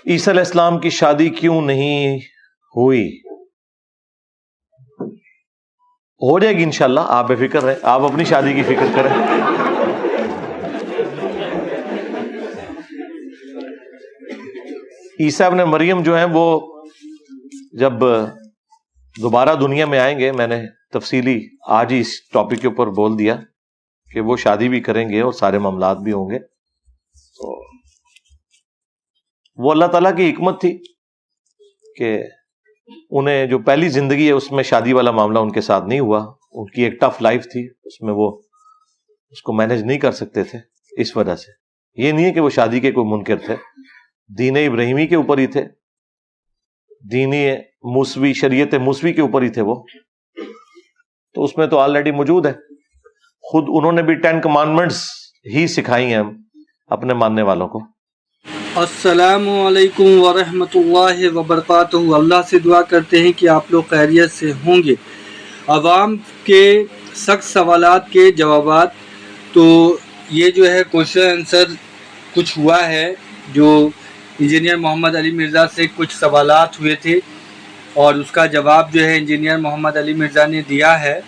عیسیٰ علیہ السلام کی شادی کیوں نہیں ہوئی؟ ہو جائے گی انشاءاللہ، آپ بے فکر رہیں، آپ اپنی شادی کی فکر کریں۔ عیسیٰ ابن مریم جو ہیں وہ جب دوبارہ دنیا میں آئیں گے، میں نے تفصیلی آج ہی اس ٹاپک کے اوپر بول دیا کہ وہ شادی بھی کریں گے اور سارے معاملات بھی ہوں گے، تو وہ اللہ تعالیٰ کی حکمت تھی کہ انہیں جو پہلی زندگی ہے اس میں شادی والا معاملہ ان کے ساتھ نہیں ہوا، ان کی ایک ٹف لائف تھی، اس میں وہ اس کو مینج نہیں کر سکتے تھے، اس وجہ سے۔ یہ نہیں ہے کہ وہ شادی کے کوئی منکر تھے، دین ابراہیمی کے اوپر ہی تھے، دین موسوی، شریعت موسوی کے اوپر ہی تھے وہ، تو اس میں تو آلریڈی موجود ہے۔ خود انہوں نے بھی 10 کمانڈمنٹس ہی سکھائی ہیں اپنے ماننے والوں کو۔ السلام علیکم ورحمۃ اللہ وبرکاتہ۔ اللہ سے دعا کرتے ہیں کہ آپ لوگ خیریت سے ہوں گے۔ عوام کے سخت سوالات کے جوابات، تو یہ جو ہے کوشچن آنسر کچھ ہوا ہے، جو انجینئر محمد علی مرزا سے کچھ سوالات ہوئے تھے اور اس کا جواب جو ہے انجینئر محمد علی مرزا نے دیا ہے،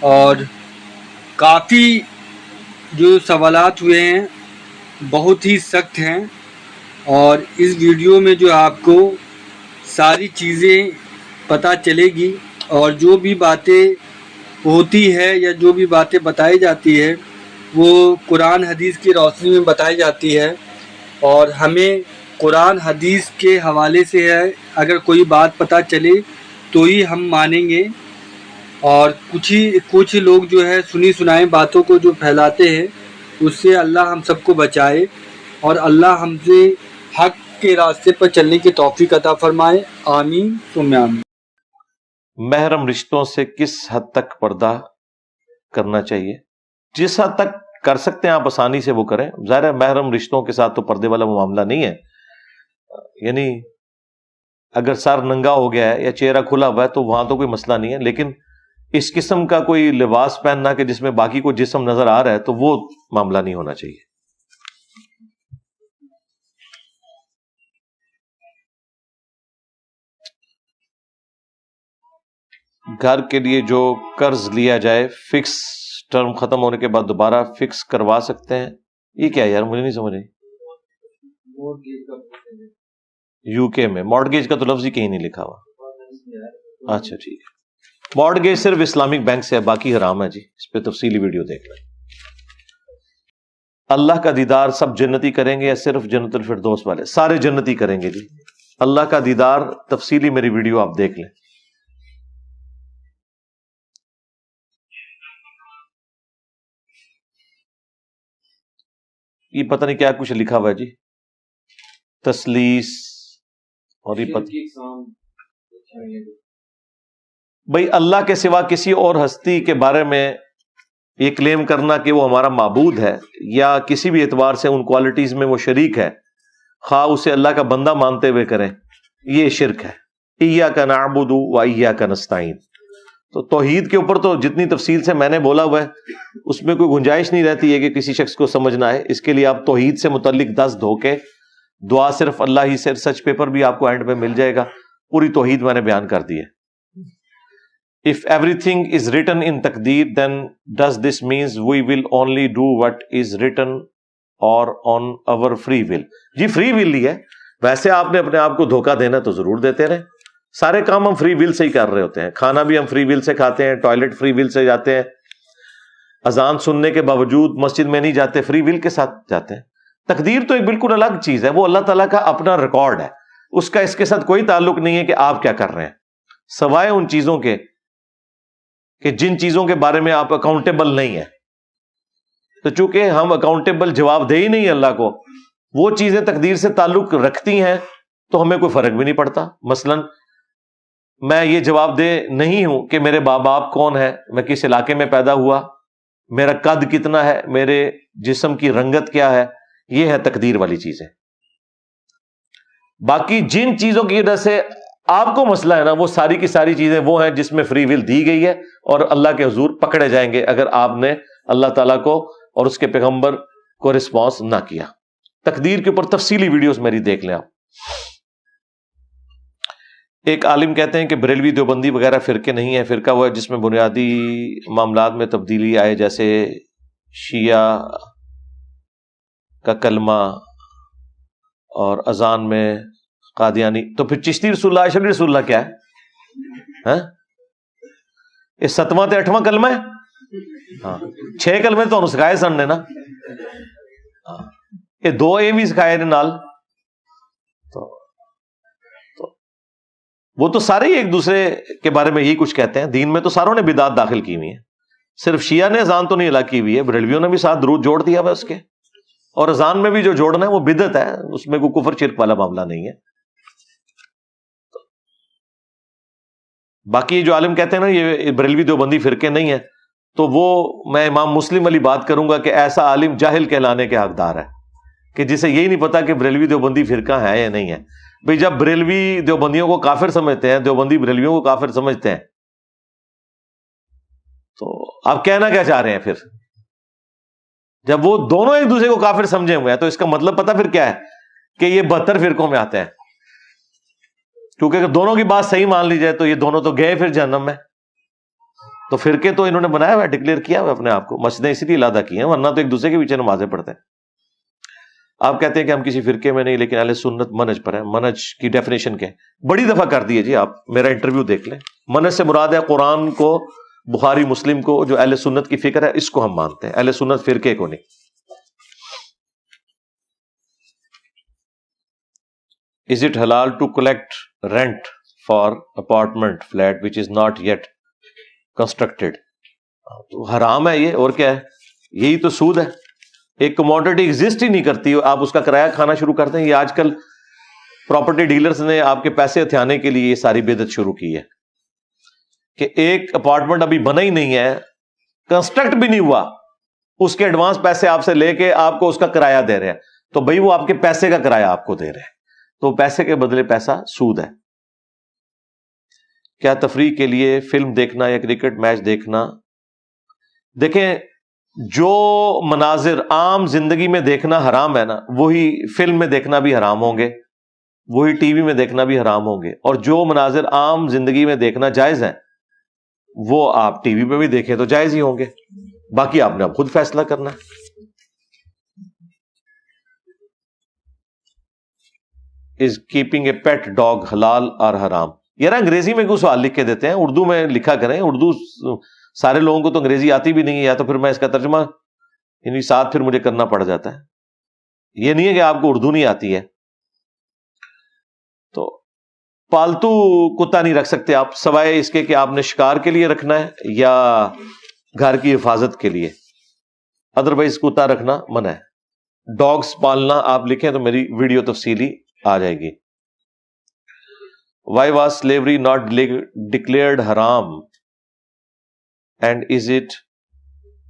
اور کافی جو سوالات ہوئے ہیں بہت ہی سخت ہیں، اور اس ویڈیو میں جو آپ کو ساری چیزیں پتہ چلے گی، اور جو بھی باتیں ہوتی ہے یا جو بھی باتیں بتائی جاتی ہے وہ قرآن حدیث کی روشنی میں بتائی جاتی ہے، اور ہمیں قرآن حدیث کے حوالے سے ہے، اگر کوئی بات پتہ چلے تو ہی ہم مانیں گے، اور کچھ لوگ جو ہے سنی سنائی باتوں کو جو پھیلاتے ہیں اس سے اللہ ہم سب کو بچائے، اور اللہ ہم سے حق کے راستے پر چلنے کی توفیق عطا فرمائے، آمین ثم آمین۔ محرم رشتوں سے کس حد تک پردہ کرنا چاہیے؟ جس حد تک کر سکتے ہیں آپ آسانی سے وہ کریں۔ ظاہر ہے محرم رشتوں کے ساتھ تو پردے والا معاملہ نہیں ہے، یعنی اگر سر ننگا ہو گیا ہے یا چہرہ کھلا ہوا ہے تو وہاں تو کوئی مسئلہ نہیں ہے، لیکن اس قسم کا کوئی لباس پہننا کہ جس میں باقی کوئی جسم نظر آ رہا ہے تو وہ معاملہ نہیں ہونا چاہیے۔ گھر کے لیے جو قرض لیا جائے فکس ٹرم ختم ہونے کے بعد دوبارہ فکس کروا سکتے ہیں، یہ کیا یار مجھے نہیں سمجھ رہی۔ یو کے میں مارٹگیج کا تو لفظ ہی کہیں نہیں لکھا ہوا۔ اچھا ٹھیک ہے، مارٹگیج صرف اسلامک بینک سے ہے، باقی حرام ہے جی، اس پہ تفصیلی ویڈیو دیکھ لیں۔ اللہ کا دیدار سب جنتی کریں گے یا صرف جنت الفردوس والے؟ سارے جنتی کریں گے جی۔ اللہ کا دیدار تفصیلی میری ویڈیو آپ دیکھ لیں۔ یہ پتہ نہیں کیا کچھ لکھا ہوا ہے جی، تسلیس، اور یہ بھائی اللہ کے سوا کسی اور ہستی کے بارے میں یہ کلیم کرنا کہ وہ ہمارا معبود ہے یا کسی بھی اعتبار سے ان کوالٹیز میں وہ شریک ہے، خواہ اسے اللہ کا بندہ مانتے ہوئے کریں، یہ شرک ہے۔ ایاک نعبد و ایاک نستعین، تو توحید کے اوپر تو جتنی تفصیل سے میں نے بولا ہوا ہے اس میں کوئی گنجائش نہیں رہتی ہے کہ کسی شخص کو سمجھنا ہے۔ اس کے لیے آپ توحید سے متعلق 10 دھوکے، دعا صرف اللہ ہی سے، ریسرچ پیپر بھی آپ کو اینڈ پہ مل جائے گا، پوری توحید میں نے بیان کر دی ہے۔ If everything is written in تقدیر then does this means we will only do what is written or on our free will؟ جی فری ول ہی ہے، ویسے آپ نے اپنے آپ کو دھوکہ دینا تو ضرور دیتے رہیں، سارے کام ہم فری ول سے ہی کر رہے ہوتے ہیں، کھانا بھی ہم فری ول سے کھاتے ہیں، ٹوائلٹ فری ول سے جاتے ہیں، اذان سننے کے باوجود مسجد میں نہیں جاتے، فری ول کے ساتھ جاتے ہیں۔ تقدیر تو ایک بالکل الگ چیز ہے، وہ اللہ تعالیٰ کا اپنا ریکارڈ ہے، اس کا اس کے ساتھ کوئی تعلق نہیں ہے کہ آپ کیا کر رہے ہیں، سوائے ان چیزوں کے کہ جن چیزوں کے بارے میں آپ اکاؤنٹیبل نہیں ہیں۔ تو چونکہ ہم اکاؤنٹیبل جواب دے ہی نہیں اللہ کو، وہ چیزیں تقدیر سے تعلق رکھتی ہیں تو ہمیں کوئی فرق بھی نہیں پڑتا۔ مثلا میں یہ جواب دہ نہیں ہوں کہ میرے باپ کون ہے، میں کس علاقے میں پیدا ہوا، میرا قد کتنا ہے، میرے جسم کی رنگت کیا ہے، یہ ہے تقدیر والی چیزیں۔ باقی جن چیزوں کی وجہ سے آپ کو مسئلہ ہے نا، وہ ساری کی ساری چیزیں وہ ہیں جس میں فری ول دی گئی ہے، اور اللہ کے حضور پکڑے جائیں گے اگر آپ نے اللہ تعالیٰ کو اور اس کے پیغمبر کو رسپانس نہ کیا۔ تقدیر کے اوپر تفصیلی ویڈیوز میری دیکھ لیں آپ۔ ایک عالم کہتے ہیں کہ بریلوی دیوبندی وغیرہ فرقے نہیں ہیں، فرقہ وہ ہے جس میں بنیادی معاملات میں تبدیلی آئے، جیسے شیعہ کا کلمہ اور اذان میں قادیانی۔ تو پھر چشتی رسول اللہ، اشعری رسول اللہ کیا ہے؟ یہ 7واں تے 8واں کلمہ ہے؟ ہاں 6 کلمے تو سکھائے سن نے نا، یہ 2 اے بھی سکھائے نے نال، تو وہ تو سارے ہی ایک دوسرے کے بارے میں یہی کچھ کہتے ہیں۔ دین میں تو ساروں نے بدعت داخل کی ہوئی ہے، صرف شیعہ نے اذان تو نہیں الگ کی ہوئی ہے، بریلویوں نے بھی ساتھ درود جوڑ دیا ہوا اس کے، اور اذان میں بھی جو جوڑنا ہے وہ بدعت ہے، اس میں کوئی کفر شرک والا معاملہ نہیں ہے۔ باقی جو عالم کہتے ہیں نا یہ بریلوی دیوبندی فرقے نہیں ہیں، تو وہ میں امام مسلم والی بات کروں گا کہ ایسا عالم جاہل کہلانے کے حقدار ہے کہ جسے یہی نہیں پتا کہ بریلوی دیوبندی فرقہ ہے یا نہیں ہے۔ بھئی جب بریلوی دیوبندیوں کو کافر سمجھتے ہیں، دیوبندی بریلویوں کو کافر سمجھتے ہیں، تو آپ کہنا کیا چاہ رہے ہیں پھر؟ جب وہ دونوں ایک دوسرے کو کافر سمجھے ہوئے ہیں تو اس کا مطلب پتہ پھر کیا ہے کہ یہ 72 فرقوں میں آتے ہیں، کیونکہ اگر دونوں کی بات صحیح مان لی جائے تو یہ دونوں تو گئے پھر جہنم میں۔ تو فرقے تو انہوں نے بنایا ہوا ہے، ڈکلیئر کیا ہوا اپنے آپ کو، مسجدیں اسی لیے علادہ کی ہیں، ورنہ تو ایک دوسرے کے پیچھے نمازیں پڑھتے ہیں۔ آپ کہتے ہیں کہ ہم کسی فرقے میں نہیں، لیکن اہل سنت منہج پر ہے۔ منہج کی ڈیفینیشن کیا ہے؟ بڑی دفعہ کر دی ہے جی، آپ میرا انٹرویو دیکھ لیں۔ منہج سے مراد ہے قرآن کو، بخاری مسلم کو، جو اہل سنت کی فکر ہے اس کو ہم مانتے ہیں، اہل سنت فرقے کو نہیں۔ Is it halal to collect rent for apartment flat which is not yet constructed؟ تو حرام ہے یہ، اور کیا ہے؟ یہی تو سود ہے۔ ایک کموڈٹی ایگزسٹ ہی نہیں کرتی، آپ اس کا کرایہ کھانا شروع کرتے ہیں۔ یہ آج کل پراپرٹی ڈیلرز نے آپ کے پیسے ہتھیانے کے لیے یہ ساری بدعت شروع کی ہے کہ ایک اپارٹمنٹ ابھی بنا ہی نہیں ہے، کنسٹرکٹ بھی نہیں ہوا، اس کے ایڈوانس پیسے آپ سے لے کے آپ کو اس کا کرایہ دے رہے ہیں، تو بھائی وہ آپ کے پیسے کا کرایہ آپ کو دے رہے ہیں، تو پیسے کے بدلے پیسہ سود ہے۔ کیا تفریح کے لیے فلم دیکھنا یا کرکٹ میچ دیکھنا؟ دیکھیں، جو مناظر عام زندگی میں دیکھنا حرام ہے نا، وہی فلم میں دیکھنا بھی حرام ہوں گے، وہی ٹی وی میں دیکھنا بھی حرام ہوں گے، اور جو مناظر عام زندگی میں دیکھنا جائز ہیں وہ آپ ٹی وی پہ بھی دیکھیں تو جائز ہی ہوں گے۔ باقی آپ نے اب خود فیصلہ کرنا ہے۔ Is keeping a pet dog halal or حرام؟ یار انگریزی میں کوئی سوال لکھ کے دیتے ہیں، اردو میں لکھا کریں۔ اردو سارے لوگوں کو تو انگریزی آتی بھی نہیں ہے، یا تو پھر میں اس کا ترجمہ یعنی ساتھ پھر مجھے کرنا پڑ جاتا ہے۔ یہ نہیں ہے کہ آپ کو اردو نہیں آتی ہے تو پالتو کتا نہیں رکھ سکتے آپ، سوائے اس کے کہ آپ نے شکار کے لیے رکھنا ہے یا گھر کی حفاظت کے لیے، ادروائز کتا رکھنا منع ہے۔ ڈاگس پالنا آپ لکھیں تو میری ویڈیو تفصیلی آ جائے گی۔ Why was slavery not declared haram and is it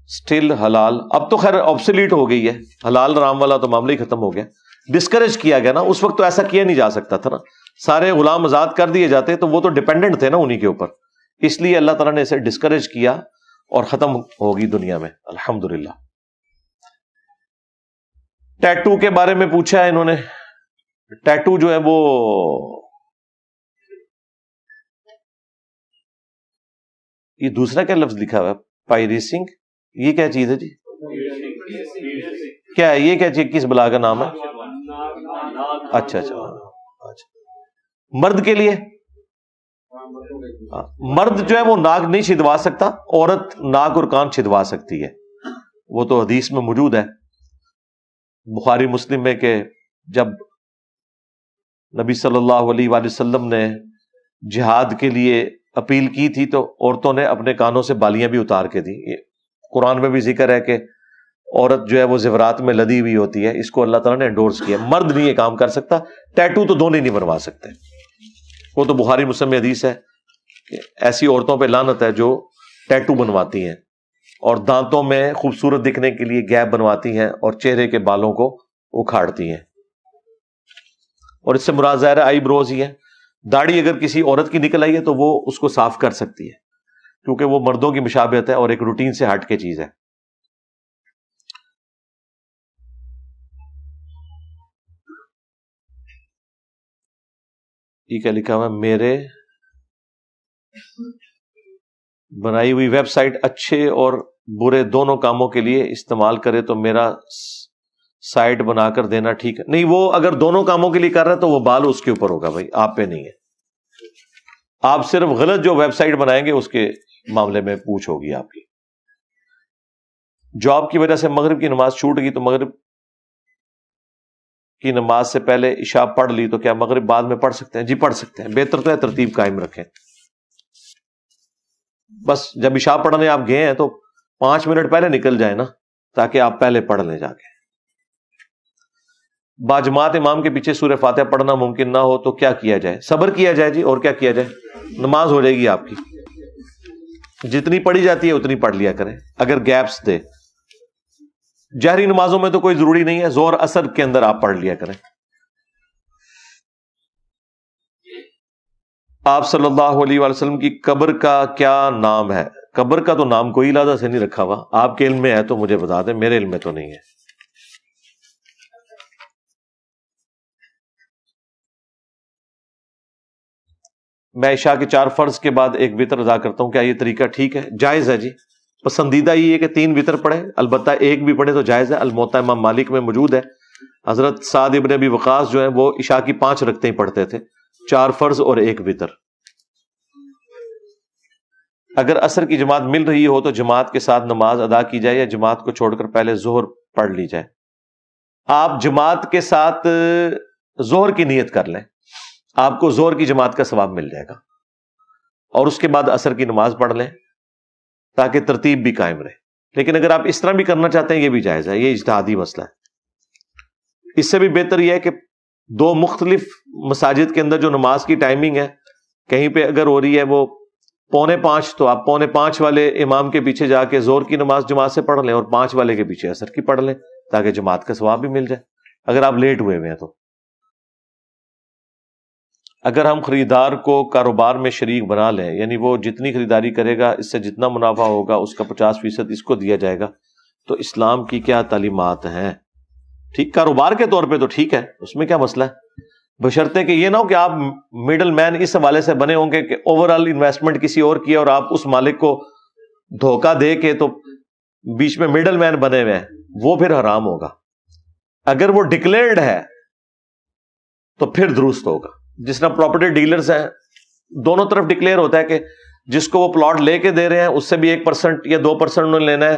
still halal؟ اب تو خیر obsolete ہو گئی ہے، حلال حرام والا تو معاملہ ہی ختم ہو گیا، ڈسکریج کیا گیا نا۔ اس وقت تو ایسا کیا نہیں جا سکتا تھا نا، سارے غلام آزاد کر دیے جاتے تو وہ تو ڈیپینڈنٹ تھے نا انہی کے اوپر، اس لیے اللہ تعالیٰ نے اسے ڈسکریج کیا اور ختم ہوگی دنیا میں، الحمدللہ۔ ٹیٹو کے بارے میں پوچھا ہے انہوں نے۔ ٹیٹو جو ہے وہ یہ دوسرا کیا لفظ لکھا ہوا ہے؟ پائریسنگ، یہ کیا چیز ہے جی؟ کیا ہے یہ؟ کیا چیز؟ کس بلا کا نام ہے؟ اچھا اچھا، مرد کے لیے مرد جو ہے وہ ناک نہیں چھدوا سکتا، عورت ناک اور کان چھدوا سکتی ہے، وہ تو حدیث میں موجود ہے بخاری مسلم میں کہ جب نبی صلی اللہ علیہ وآلہ وسلم نے جہاد کے لیے اپیل کی تھی تو عورتوں نے اپنے کانوں سے بالیاں بھی اتار کے دی۔ یہ قرآن میں بھی ذکر ہے کہ عورت جو ہے وہ زیورات میں لدی ہوئی ہوتی ہے، اس کو اللہ تعالیٰ نے انڈورس کیا۔ مرد نہیں یہ کام کر سکتا، ٹیٹو تو دونوں نہیں بنوا سکتے، وہ تو بخاری مسلم میں حدیث ہے کہ ایسی عورتوں پہ لعنت ہے جو ٹیٹو بنواتی ہیں اور دانتوں میں خوبصورت دکھنے کے لیے گیپ بنواتی ہیں اور چہرے کے بالوں کو اکھاڑتی ہیں، اور اس سے مراد ظاہر آئی بروز ہی ہے۔ داڑھی اگر کسی عورت کی نکل آئی ہے تو وہ اس کو صاف کر سکتی ہے، کیونکہ وہ مردوں کی مشابہت ہے اور ایک روٹین سے ہٹ کے چیز ہے۔ یہ کیا لکھا ہوا ہے؟ میرے بنائی ہوئی ویب سائٹ اچھے اور برے دونوں کاموں کے لیے استعمال کرے تو میرا سائٹ بنا کر دینا ٹھیک ہے؟ نہیں، وہ اگر دونوں کاموں کے لیے کر رہا ہے تو وہ بال اس کے اوپر ہوگا بھائی، آپ پہ نہیں ہے. آپ صرف غلط جو ویب سائٹ بنائیں گے اس کے معاملے میں پوچھ ہوگی آپ کی. جاب کی وجہ سے مغرب کی نماز چھوٹ گئی تو مغرب کی نماز سے پہلے عشاء پڑھ لی تو کیا مغرب بعد میں پڑھ سکتے ہیں؟ جی پڑھ سکتے ہیں، بہتر تو ہے ترتیب قائم رکھیں. بس جب عشاء پڑھنے آپ گئے ہیں تو 5 منٹ پہلے نکل جائیں نا، تاکہ آپ پہلے پڑھ لیں جا کے. باجماعت امام کے پیچھے سورہ فاتحہ پڑھنا ممکن نہ ہو تو کیا کیا جائے؟ صبر کیا جائے جی، اور کیا کیا جائے؟ نماز ہو جائے گی آپ کی. جتنی پڑھی جاتی ہے اتنی پڑھ لیا کریں اگر گیپس دے. جہری نمازوں میں تو کوئی ضروری نہیں ہے، ظہر عصر کے اندر آپ پڑھ لیا کریں. آپ صلی اللہ علیہ وآلہ وسلم کی قبر کا کیا نام ہے؟ قبر کا تو نام کوئی علیحدہ سے نہیں رکھا ہوا. آپ کے علم میں ہے تو مجھے بتا دیں، میرے علم میں تو نہیں ہے. میں عشاء کے 4 فرض کے بعد ایک وتر ادا کرتا ہوں، کیا یہ طریقہ ٹھیک ہے؟ جائز ہے جی. پسندیدہ یہ ہے کہ 3 وتر پڑھے، البتہ ایک بھی پڑھے تو جائز ہے. الموطا امام مالک میں موجود ہے، حضرت سعد ابن ابی وقاص جو ہیں وہ عشاء کی 5 رکعتیں پڑھتے تھے، 4 فرض اور 1 وتر. اگر عصر کی جماعت مل رہی ہو تو جماعت کے ساتھ نماز ادا کی جائے یا جماعت کو چھوڑ کر پہلے ظہر پڑھ لی جائے؟ آپ جماعت کے ساتھ ظہر کی نیت کر لیں، آپ کو ظہر کی جماعت کا ثواب مل جائے گا، اور اس کے بعد عصر کی نماز پڑھ لیں تاکہ ترتیب بھی قائم رہے. لیکن اگر آپ اس طرح بھی کرنا چاہتے ہیں یہ بھی جائز ہے، یہ اجتہادی مسئلہ ہے. اس سے بھی بہتر یہ ہے کہ 2 مختلف مساجد کے اندر جو نماز کی ٹائمنگ ہے، کہیں پہ اگر ہو رہی ہے وہ 4:45 تو آپ 4:45 والے امام کے پیچھے جا کے ظہر کی نماز جماعت سے پڑھ لیں اور 5 والے کے پیچھے عصر کی پڑھ لیں تاکہ جماعت کا ثواب بھی مل جائے اگر آپ لیٹ ہوئے ہیں تو. اگر ہم خریدار کو کاروبار میں شریک بنا لیں، یعنی وہ جتنی خریداری کرے گا اس سے جتنا منافع ہوگا اس کا 50% اس کو دیا جائے گا، تو اسلام کی کیا تعلیمات ہیں؟ ٹھیک، کاروبار کے طور پہ تو ٹھیک ہے، اس میں کیا مسئلہ ہے، بشرطے کہ یہ نہ ہو کہ آپ مڈل مین اس حوالے سے بنے ہوں گے کہ اوور آل انویسٹمنٹ کسی اور کی ہے اور آپ اس مالک کو دھوکہ دے کے تو بیچ میں مڈل مین بنے ہوئے ہیں، وہ پھر حرام ہوگا. اگر وہ ڈکلیئرڈ ہے تو پھر درست ہوگا. جس طرح پراپرٹی ڈیلرز ہیں، دونوں طرف ڈکلیئر ہوتا ہے کہ جس کو وہ پلاٹ لے کے دے رہے ہیں اس سے بھی 1% یا 2% انہوں نے لینا ہے،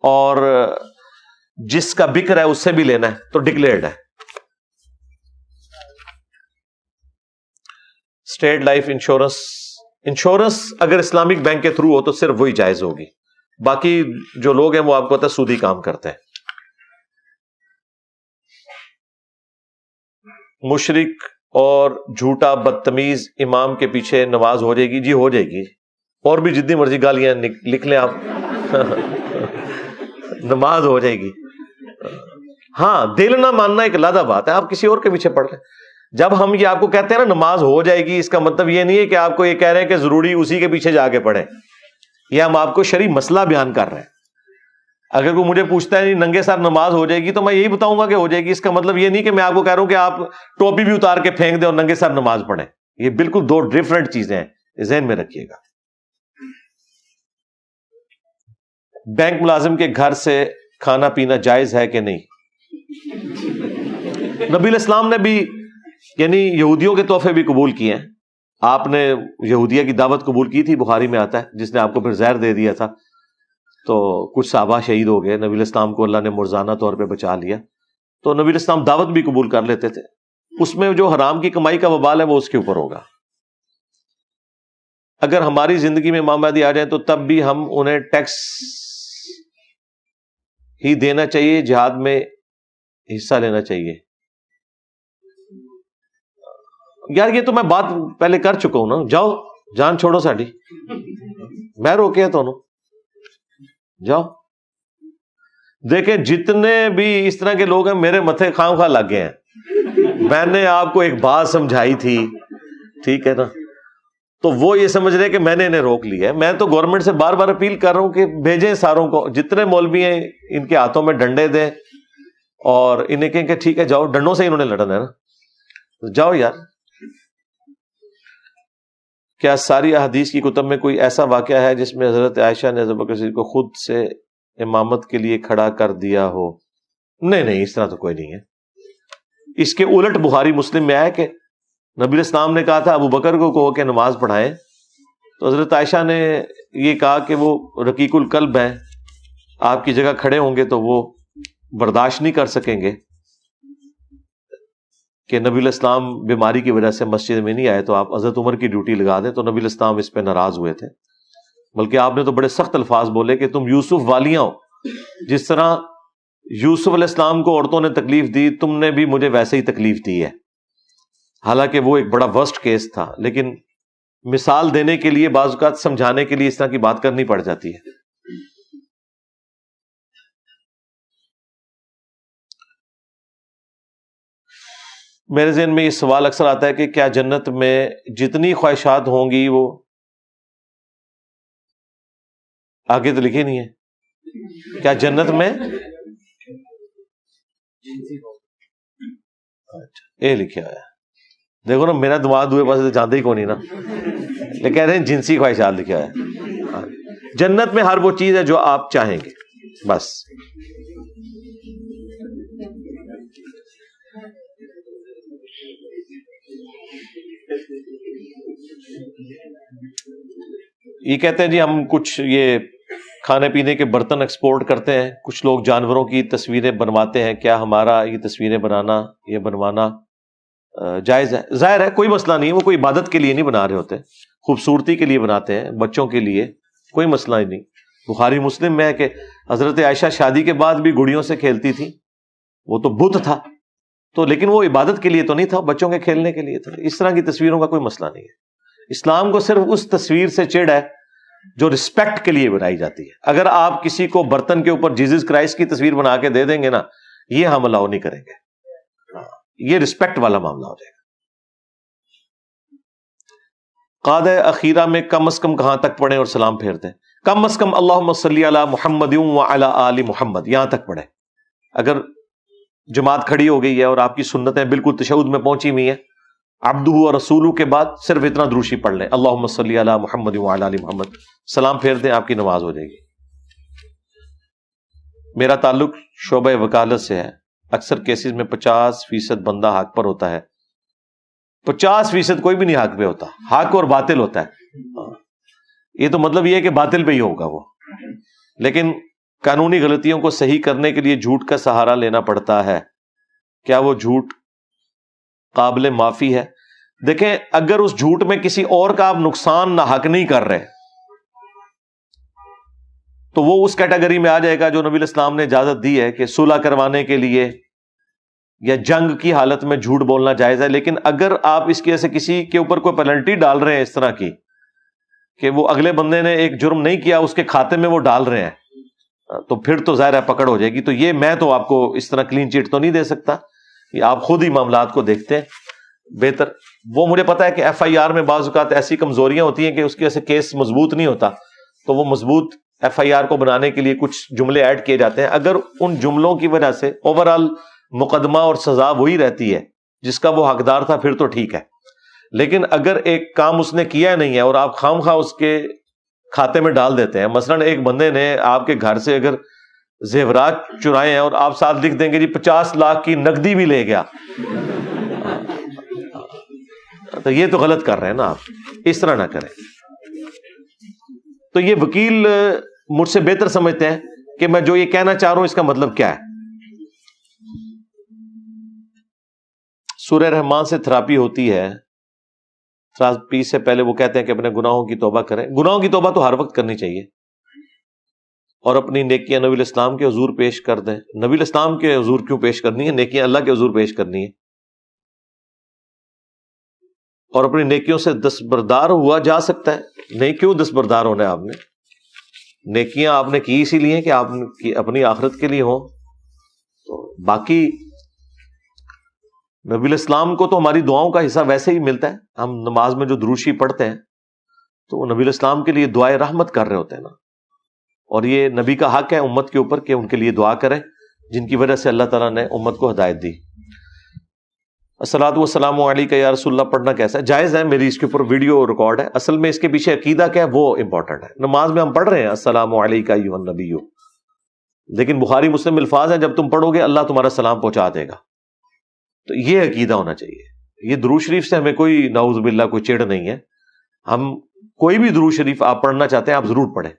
اور جس کا بک رہا ہے اس سے بھی لینا ہے، تو ڈکلیئرڈ ہے. اسٹیٹ لائف انشورنس اگر اسلامک بینک کے تھرو ہو تو صرف وہی جائز ہوگی، باقی جو لوگ ہیں وہ آپ کو پتہ ہے سودی کام کرتے ہیں. مشرک اور جھوٹا بدتمیز امام کے پیچھے نماز ہو جائے گی؟ جی ہو جائے گی، اور بھی جتنی مرضی گالیاں لکھ لیں آپ نماز ہو جائے گی. ہاں، دل نہ ماننا ایک علیحدہ بات ہے، آپ کسی اور کے پیچھے پڑھ لیں. جب ہم یہ آپ کو کہتے ہیں نا نماز ہو جائے گی، اس کا مطلب یہ نہیں ہے کہ آپ کو یہ کہہ رہے ہیں کہ ضروری اسی کے پیچھے جا کے پڑھیں. یہ ہم آپ کو شرعی مسئلہ بیان کر رہے ہیں. اگر کوئی مجھے پوچھتا ہے ننگے سر نماز ہو جائے گی تو میں یہی بتاؤں گا کہ ہو جائے گی. اس کا مطلب یہ نہیں کہ میں آپ کو کہہ رہا ہوں کہ آپ ٹوپی بھی اتار کے پھینک دیں اور ننگے سر نماز پڑھیں. یہ بالکل 2 ڈفرنٹ چیزیں ہیں، ذہن میں رکھیے گا. بینک ملازم کے گھر سے کھانا پینا جائز ہے کہ نہیں؟ نبی علیہ السلام نے بھی یعنی یہودیوں کے تحفے بھی قبول کیے ہیں. آپ نے یہودیہ کی دعوت قبول کی تھی، بخاری میں آتا ہے، جس نے آپ کو پھر زہر دے دیا تھا تو کچھ صحابہ شہید ہو گئے. نبی علیہ السلام کو اللہ نے مرزانہ طور پہ بچا لیا. تو نبی علیہ السلام دعوت بھی قبول کر لیتے تھے. اس میں جو حرام کی کمائی کا وبال ہے وہ اس کے اوپر ہوگا. اگر ہماری زندگی میں امام مہدی آ جائیں تو تب بھی ہم انہیں ٹیکس ہی دینا چاہیے، جہاد میں حصہ لینا چاہیے؟ یار یہ تو میں بات پہلے کر چکا ہوں نا. جاؤ جان چھوڑو ساڈی، میں روکیا تو جاؤ. دیکھیں جتنے بھی اس طرح کے لوگ ہیں میرے متھے خام خواہ لگ گئے ہیں. میں نے آپ کو ایک بات سمجھائی تھی، ٹھیک ہے نا، تو وہ یہ سمجھ رہے کہ میں نے انہیں روک لیا ہے. میں تو گورنمنٹ سے بار بار اپیل کر رہا ہوں کہ بھیجیں ساروں کو، جتنے مولوی ہیں ان کے ہاتھوں میں ڈنڈے دیں اور انہیں کہیں کہ ٹھیک ہے جاؤ. ڈنڈوں سے انہوں نے لڑنا ہے نا، جاؤ یار. کیا ساری احادیث کی کتب میں کوئی ایسا واقعہ ہے جس میں حضرت عائشہ نے حضرت بکر صدیق کو خود سے امامت کے لیے کھڑا کر دیا ہو؟ نہیں، اس طرح تو کوئی نہیں ہے. اس کے الٹ بخاری مسلم میں آیا کہ نبی الاسلام نے کہا تھا ابو بکر کو کہو کہ نماز پڑھائیں، تو حضرت عائشہ نے یہ کہا کہ وہ رقیق القلب ہیں، آپ کی جگہ کھڑے ہوں گے تو وہ برداشت نہیں کر سکیں گے کہ نبی الاسلام بیماری کی وجہ سے مسجد میں نہیں آئے، تو آپ حضرت عمر کی ڈیوٹی لگا دیں. تو نبی الاسلام اس پہ ناراض ہوئے تھے، بلکہ آپ نے تو بڑے سخت الفاظ بولے کہ تم یوسف والیاں ہو، جس طرح یوسف علیہ السلام کو عورتوں نے تکلیف دی، تم نے بھی مجھے ویسے ہی تکلیف دی ہے. حالانکہ وہ ایک بڑا ورسٹ کیس تھا، لیکن مثال دینے کے لیے بعض اوقات سمجھانے کے لیے اس طرح کی بات کرنی پڑ جاتی ہے. میرے ذہن میں یہ سوال اکثر آتا ہے کہ کیا جنت میں جتنی خواہشات ہوں گی وہ آگے تو لکھے نہیں ہے، کیا جنت میں یہ لکھا ہوا ہے؟ دیکھو نا، میرا دماغ دوئے پاس جانتے ہی کون نہیں نا، لیکن کہہ رہے ہیں جنسی خواہشات لکھا ہے. جنت میں ہر وہ چیز ہے جو آپ چاہیں گے، بس. یہ کہتے ہیں جی ہم کچھ یہ کھانے پینے کے برتن ایکسپورٹ کرتے ہیں، کچھ لوگ جانوروں کی تصویریں بنواتے ہیں، کیا ہمارا یہ تصویریں بنوانا جائز ہے؟ ظاہر ہے کوئی مسئلہ نہیں ہے، وہ کوئی عبادت کے لیے نہیں بنا رہے ہوتے، خوبصورتی کے لیے بناتے ہیں، بچوں کے لیے، کوئی مسئلہ ہی نہیں. بخاری مسلم میں ہے کہ حضرت عائشہ شادی کے بعد بھی گڑیوں سے کھیلتی تھی، وہ تو بت تھا تو، لیکن وہ عبادت کے لیے تو نہیں تھا، بچوں کے کھیلنے کے لیے تھا. اس طرح کی تصویروں کا کوئی مسئلہ نہیں ہے. اسلام کو صرف اس تصویر سے چڑ ہے جو رسپیکٹ کے لیے بنائی جاتی ہے. اگر آپ کسی کو برتن کے اوپر جیزس کرائسٹ کی تصویر بنا کے دے دیں گے نا، یہ ہم الاؤ نہیں کریں گے، یہ رسپیکٹ والا معاملہ ہو جائے گا. قاعدہ اخیرہ میں کم از کم کہاں تک پڑھیں اور سلام پھیرتے ہیں؟ کم از کم اللہم صلی علی محمد وعلی آل محمد یہاں تک پڑھیں. اگر جماعت کھڑی ہو گئی ہے اور آپ کی سنتیں بالکل تشہد میں پہنچی ہوئی ہیں، عبدہ و رسولہ کے بعد صرف اتنا دروشی پڑھ لیں، اللہم صلی علی محمد وعلی آل محمد، سلام پھیر دیں، آپ کی نماز ہو جائے گی. میرا تعلق شعبہ وکالت سے ہے، اکثر کیسز میں 50% بندہ حق پر ہوتا ہے. 50% کوئی بھی نہیں حق پہ ہوتا، حق اور باطل ہوتا ہے. یہ تو مطلب یہ ہے کہ باطل پہ ہی ہوگا وہ، لیکن قانونی غلطیوں کو صحیح کرنے کے لیے جھوٹ کا سہارا لینا پڑتا ہے. کیا وہ جھوٹ قابل معافی ہے؟ دیکھیں، اگر اس جھوٹ میں کسی اور کا آپ نقصان نہ حق نہیں کر رہے تو وہ اس کیٹیگری میں آ جائے گا جو نبی الاسلام نے اجازت دی ہے کہ صلح کروانے کے لیے یا جنگ کی حالت میں جھوٹ بولنا جائز ہے. لیکن اگر آپ اس کی وجہ سے کسی کے اوپر کوئی پینلٹی ڈال رہے ہیں اس طرح کی کہ وہ اگلے بندے نے ایک جرم نہیں کیا، اس کے کھاتے میں وہ ڈال رہے ہیں، تو پھر تو ظاہر ہے پکڑ ہو جائے گی. تو یہ میں تو آپ کو اس طرح کلین چٹ تو نہیں دے سکتا، یہ آپ خود ہی معاملات کو دیکھتے ہیں بہتر. وہ مجھے پتا ہے کہ FIR میں بعض اوقات ایسی کمزوریاں ہوتی ہیں کہ اس کی وجہ سے کیس مضبوط نہیں ہوتا، تو وہ مضبوط FIR کو بنانے کے لیے کچھ جملے ایڈ کیے جاتے ہیں. اگر ان جملوں کی وجہ سے اوورآل مقدمہ اور سزا وہی رہتی ہے جس کا وہ حقدار تھا، پھر تو ٹھیک ہے. لیکن اگر ایک کام اس نے کیا نہیں ہے اور آپ خام خواہ اس کے کھاتے میں ڈال دیتے ہیں، مثلا ایک بندے نے آپ کے گھر سے اگر زیورات چرائے ہیں اور آپ ساتھ لکھ دیں گے جی 50 لاکھ کی نقدی بھی لے گیا، تو یہ تو غلط کر رہے ہیں نا آپ، اس طرح نہ کریں. تو یہ وکیل مجھ سے بہتر سمجھتے ہیں کہ میں جو یہ کہنا چاہ رہا ہوں اس کا مطلب کیا ہے. سورہ رحمان سے تھراپی ہوتی ہے، تھراپی سے پہلے وہ کہتے ہیں کہ اپنے گناہوں کی توبہ کریں. گناہوں کی توبہ تو ہر وقت کرنی چاہیے، اور اپنی نیکیاں نبی الاسلام کے حضور پیش کر دیں. نبی الاسلام کے حضور کیوں پیش کرنی ہے؟ نیکیاں اللہ کے حضور پیش کرنی ہے. اور اپنی نیکیوں سے دستبردار ہوا جا سکتا ہے، نہیں کیوں دستبردار ہونا ہے آپ نے؟ نیکیاں آپ نے کی اسی لیے کہ آپ کی اپنی آخرت کے لیے ہوں. تو باقی نبی الاسلام کو تو ہماری دعاؤں کا حصہ ویسے ہی ملتا ہے. ہم نماز میں جو دروشی پڑھتے ہیں تو وہ نبی الاسلام کے لیے دعائے رحمت کر رہے ہوتے ہیں نا، اور یہ نبی کا حق ہے امت کے اوپر کہ ان کے لیے دعا کریں جن کی وجہ سے اللہ تعالیٰ نے امت کو ہدایت دی. الصلاۃ والسلام علیکہ یا رسول اللہ پڑھنا کیسا ہے؟ جائز ہے، میری اس کے اوپر ویڈیو ریکارڈ ہے. اصل میں اس کے پیچھے عقیدہ کیا ہے وہ امپورٹنٹ ہے. نماز میں ہم پڑھ رہے ہیں السلام علیکہ ایھا النبی، لیکن بخاری مسلم الفاظ ہیں جب تم پڑھو گے اللہ تمہارا سلام پہنچا دے گا. تو یہ عقیدہ ہونا چاہیے. یہ درود شریف سے ہمیں کوئی نعوذ باللہ کوئی چڑ نہیں ہے. ہم کوئی بھی درود شریف آپ پڑھنا چاہتے ہیں آپ ضرور پڑھیں.